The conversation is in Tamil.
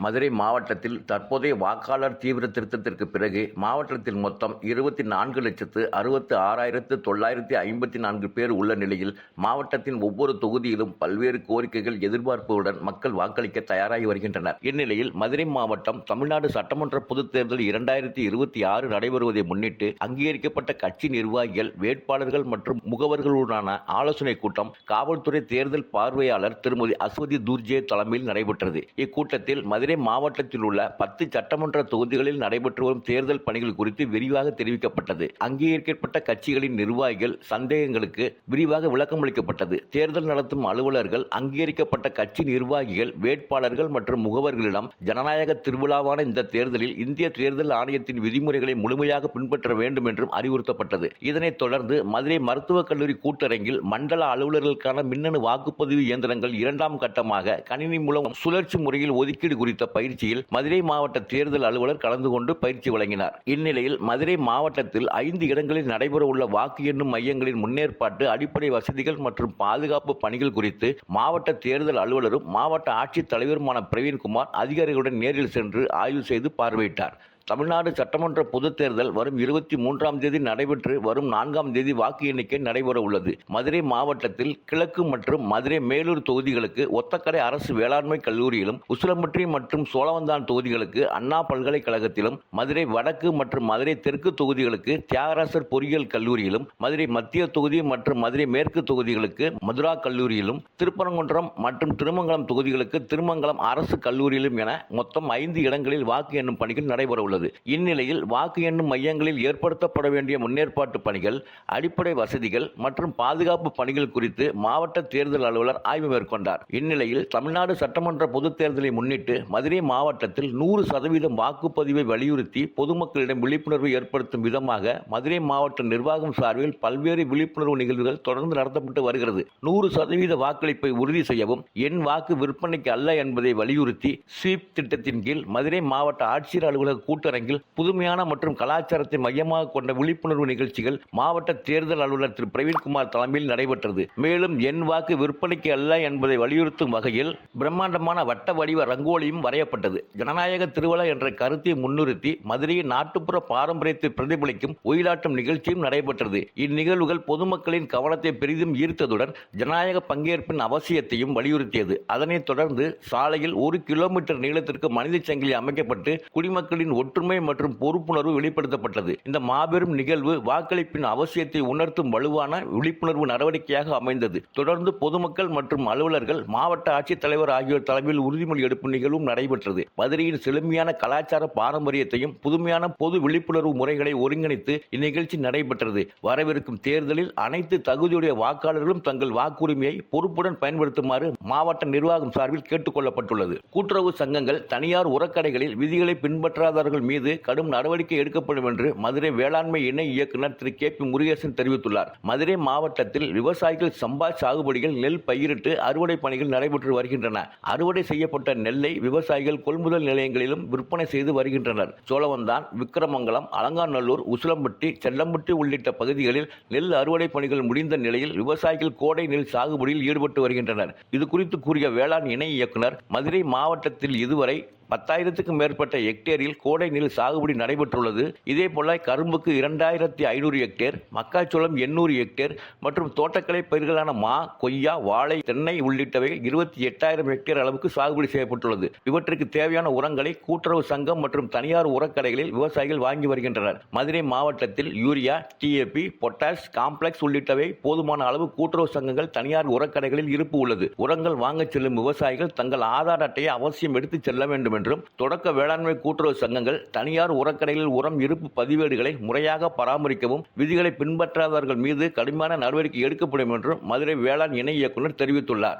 மதுரை மாவட்டத்தில் தற்போதைய வாக்காளர் தீவிர திருத்தத்திற்கு பிறகு மாவட்டத்தில் மொத்தம் 24,66,954 பேர் உள்ள நிலையில் மாவட்டத்தின் ஒவ்வொரு தொகுதியிலும் பல்வேறு கோரிக்கைகள் எதிர்பார்ப்புடன் மக்கள் வாக்களிக்க தயாராகி வருகின்றனர். இந்நிலையில் மதுரை மாவட்டம் தமிழ்நாடு சட்டமன்ற பொதுத் தேர்தல் 2026 நடைபெறுவதை முன்னிட்டு அங்கீகரிக்கப்பட்ட கட்சி நிர்வாகிகள், வேட்பாளர்கள் மற்றும் முகவர்களுடனான ஆலோசனை கூட்டம் காவல்துறை தேர்தல் பார்வையாளர் திருமதி அஸ்வதி துர்ஜே தலைமையில் நடைபெற்றது. இக்கூட்டத்தில் மதுரை மாவட்டத்தில் உள்ள 10 சட்டமன்ற தொகுதிகளில் நடைபெற்று வரும் தேர்தல் பணிகள் குறித்து விரிவாக தெரிவிக்கப்பட்டது. அங்கீகரிக்கப்பட்ட கட்சிகளின் நிர்வாகிகள் சந்தேகங்களுக்கு விரிவாக விளக்கமளிக்கப்பட்டது. தேர்தல் நடத்தும் அலுவலர்கள் அங்கீகரிக்கப்பட்ட கட்சி நிர்வாகிகள், வேட்பாளர்கள் மற்றும் முகவர்களிடம் ஜனநாயக திருவிழாவான இந்த தேர்தலில் இந்திய தேர்தல் ஆணையத்தின் விதிமுறைகளை முழுமையாக பின்பற்ற வேண்டும் என்றும் அறிவுறுத்தப்பட்டது. இதனைத் தொடர்ந்து மதுரை மருத்துவக் கல்லூரி கூட்டரங்கில் மண்டல அலுவலர்களுக்கான மின்னணு வாக்குப்பதிவு இயந்திரங்கள் 2ஆம் கட்டமாக கணினி மூலம் சுழற்சி முறையில் ஒதுக்கீடு குறித்த பயிற்சியில் மதுரை மாவட்ட தேர்தல் அலுவலர் கலந்து கொண்டு பயிற்சி வழங்கினார். இந்நிலையில் மதுரை மாவட்டத்தில் 5 இடங்களில் நடைபெற உள்ள வாக்கு எண்ணும் மையங்களின் முன்னேற்பாட்டு, அடிப்படை வசதிகள் மற்றும் பாதுகாப்பு பணிகள் குறித்து மாவட்ட தேர்தல் அலுவலரும் மாவட்ட ஆட்சித் தலைவருமான பிரவீன்குமார் அதிகாரிகளுடன் நேரில் சென்று ஆய்வு செய்து பார்வையிட்டார். தமிழ்நாடு சட்டமன்ற பொதுத் தேர்தல் வரும் 23ஆம் தேதி நடைபெற்று வரும் 4ஆம் தேதி வாக்கு எண்ணிக்கை நடைபெற உள்ளது. மதுரை மாவட்டத்தில் கிழக்கு மற்றும் மதுரை மேலூர் தொகுதிகளுக்கு ஒத்தக்கடை அரசு வேளாண்மை கல்லூரியிலும், உசிலம்பட்டி மற்றும் சோழவந்தான் தொகுதிகளுக்கு அண்ணா பல்கலைக்கழகத்திலும், மதுரை வடக்கு மற்றும் மதுரை தெற்கு தொகுதிகளுக்கு தியாகராசர் பொறியியல் கல்லூரியிலும், மதுரை மத்திய தொகுதி மற்றும் மதுரை மேற்கு தொகுதிகளுக்கு மதுரா கல்லூரியிலும், திருப்பரங்குன்றம் மற்றும் திருமங்கலம் தொகுதிகளுக்கு திருமங்கலம் அரசு கல்லூரியிலும் என மொத்தம் 5 இடங்களில் வாக்கு எண்ணும் பணிகள் நடைபெற உள்ளது. இந்நிலையில் வாக்கு எண்ணும் மையங்களில் ஏற்படுத்தப்பட வேண்டிய முன்னேற்பாட்டு பணிகள், அடிப்படை வசதிகள் மற்றும் பாதுகாப்பு பணிகள் குறித்து மாவட்ட தேர்தல் அலுவலர் ஆய்வு மேற்கொண்டார். இந்நிலையில் தமிழ்நாடு சட்டமன்ற பொதுத் தேர்தலை முன்னிட்டு மதுரை மாவட்டத்தில் 100% வாக்குப்பதிவை வலியுறுத்தி பொதுமக்களிடம் விழிப்புணர்வு ஏற்படுத்தும் விதமாக மதுரை மாவட்ட நிர்வாகம் சார்பில் பல்வேறு விழிப்புணர்வு நிகழ்வுகள் தொடர்ந்து நடத்தப்பட்டு வருகிறது. 100% வாக்களிப்பை உறுதி செய்யவும், என் வாக்கு விற்பனைக்கு அல்ல என்பதை வலியுறுத்தி ஸ்வீப் திட்டத்தின் கீழ் மதுரை மாவட்ட ஆட்சியர் அலுவலக கூட்டரங்கில் புதுமையான மற்றும் கலாச்சாரத்தை மையமாக கொண்ட விழிப்புணர்வு நிகழ்ச்சிகள் மாவட்ட தேர்தல் அலுவலர் திரு பிரவீன்குமார் தலைமையில் நடைபெற்றது. மேலும் என் வாக்கு விற்பனைக்கு அல்ல என்பதை வலியுறுத்தும் வகையில் பிரம்மாண்டமான வட்ட வடிவ ரங்கோலியும் வரையப்பட்டது. ஜனநாயக திருவிழா என்ற கருத்தை முன்னிறுத்தி மதுரையின் நாட்டுப்புற பாரம்பரியத்தை பிரதிபலிக்கும் ஒயிலாட்டம் நிகழ்ச்சியும் நடைபெற்றது. இந்நிகழ்வுகள் பொதுமக்களின் கவனத்தை பெரிதும் ஈர்த்ததுடன் ஜனநாயக பங்கேற்பின் அவசியத்தையும் வலியுறுத்தியது. அதனைத் தொடர்ந்து சாலையில் 1 கிலோமீட்டர் நீளத்திற்கு மனித சங்கிலி அமைக்கப்பட்டு குடிமக்களின் ஒற்றுமை மற்றும் பொறுப்புணர்வு வெளிப்படுத்தப்பட்டது. இந்த மாபெரும் நிகழ்வு வாக்களிப்பின் அவசியத்தை உணர்த்தும் வலுவான விழிப்புணர்வு நடவடிக்கையாக அமைந்தது. தொடர்ந்து பொதுமக்கள் மற்றும் அலுவலர்கள், மாவட்ட ஆட்சித்தலைவர் ஆகியோர் தலைமையில் உறுதிமொழி எடுப்பு நிகழ்வும் நடைபெற்றது. மதுரையின் செழுமையான கலாச்சார பாரம்பரியத்தையும் புதுமையான பொது விழிப்புணர்வு முறைகளை ஒருங்கிணைத்து இந்நிகழ்ச்சி நடைபெற்றது. வரவிருக்கும் தேர்தலில் அனைத்து தகுதியுடைய வாக்காளர்களும் தங்கள் வாக்குரிமையை பொறுப்புடன் பயன்படுத்துமாறு மாவட்ட நிர்வாகம் சார்பில் கேட்டுக் கொள்ளப்பட்டுள்ளது. கூட்டுறவு சங்கங்கள், தனியார் உரக்கடைகளில் விதிகளை பின்பற்றாதவர்கள் மீது கடும் நடவடிக்கை எடுக்கப்படும் என்று மதுரை வேளாண்மை இணை இயக்குநர் திரு கே பி முருகேசன் தெரிவித்துள்ளார். மதுரை மாவட்டத்தில் விவசாயிகள் சம்பா சாகுபடிகள், நெல் பயிரிட்டு அறுவடை பணிகள் நடைபெற்று வருகின்றன. அறுவடை செய்யப்பட்ட நெல்லை விவசாயிகள் கொள்முதல் நிலையங்களிலும் விற்பனை செய்து வருகின்றனர். சோழவந்தான், விக்கிரமங்கலம், அலங்காநல்லூர், உசிலம்பட்டி, செல்லம்பட்டி உள்ளிட்ட பகுதிகளில் நெல் அறுவடை பணிகள் முடிந்த நிலையில் விவசாயிகள் கோடை நெல் சாகுபடியில் ஈடுபட்டு வருகின்றனர். இதுகுறித்து கூறிய வேளாண் இணை இயக்குநர், மதுரை மாவட்டத்தில் இதுவரை 10,000க்கும் மேற்பட்ட ஹெக்டேரில் கோடை நெல் சாகுபடி நடைபெற்றுள்ளது. இதேபோல கரும்புக்கு 2,500 ஹெக்டேர், மக்காச்சோளம் 800 ஹெக்டேர் மற்றும் தோட்டக்கலை பயிர்களான மா, கொய்யா, வாழை, தென்னை உள்ளிட்டவை 28,000 ஹெக்டேர் அளவுக்கு சாகுபடி செய்யப்பட்டுள்ளது. இவற்றுக்கு தேவையான உரங்களை கூட்டுறவு சங்கம் மற்றும் தனியார் உரக்கடைகளில் விவசாயிகள் வாங்கி வருகின்றனர். மதுரை மாவட்டத்தில் யூரியா, டிஏபி, பொட்டாஷ், காம்ப்ளெக்ஸ் உள்ளிட்டவை போதுமான அளவு கூட்டுறவு சங்கங்கள், தனியார் உரக்கடைகளில் இருப்பு உள்ளது. உரங்கள் வாங்க செல்லும் விவசாயிகள் தங்கள் ஆதார் அட்டையை அவசியம் எடுத்துச் செல்ல வேண்டும் என்றும், தொடக்க வேளாண்மை கூட்டுறவு சங்கங்கள், தனியார் உரக்கடைகளில் உரம் இருப்பு பதிவேடுகளை முறையாக பராமரிக்கவும், விதிகளை பின்பற்றாதவர்கள் மீது கடுமையான நடவடிக்கை எடுக்கப்படும் என்றும் மதுரை வேளாண் இணை இயக்குநர் தெரிவித்துள்ளார்.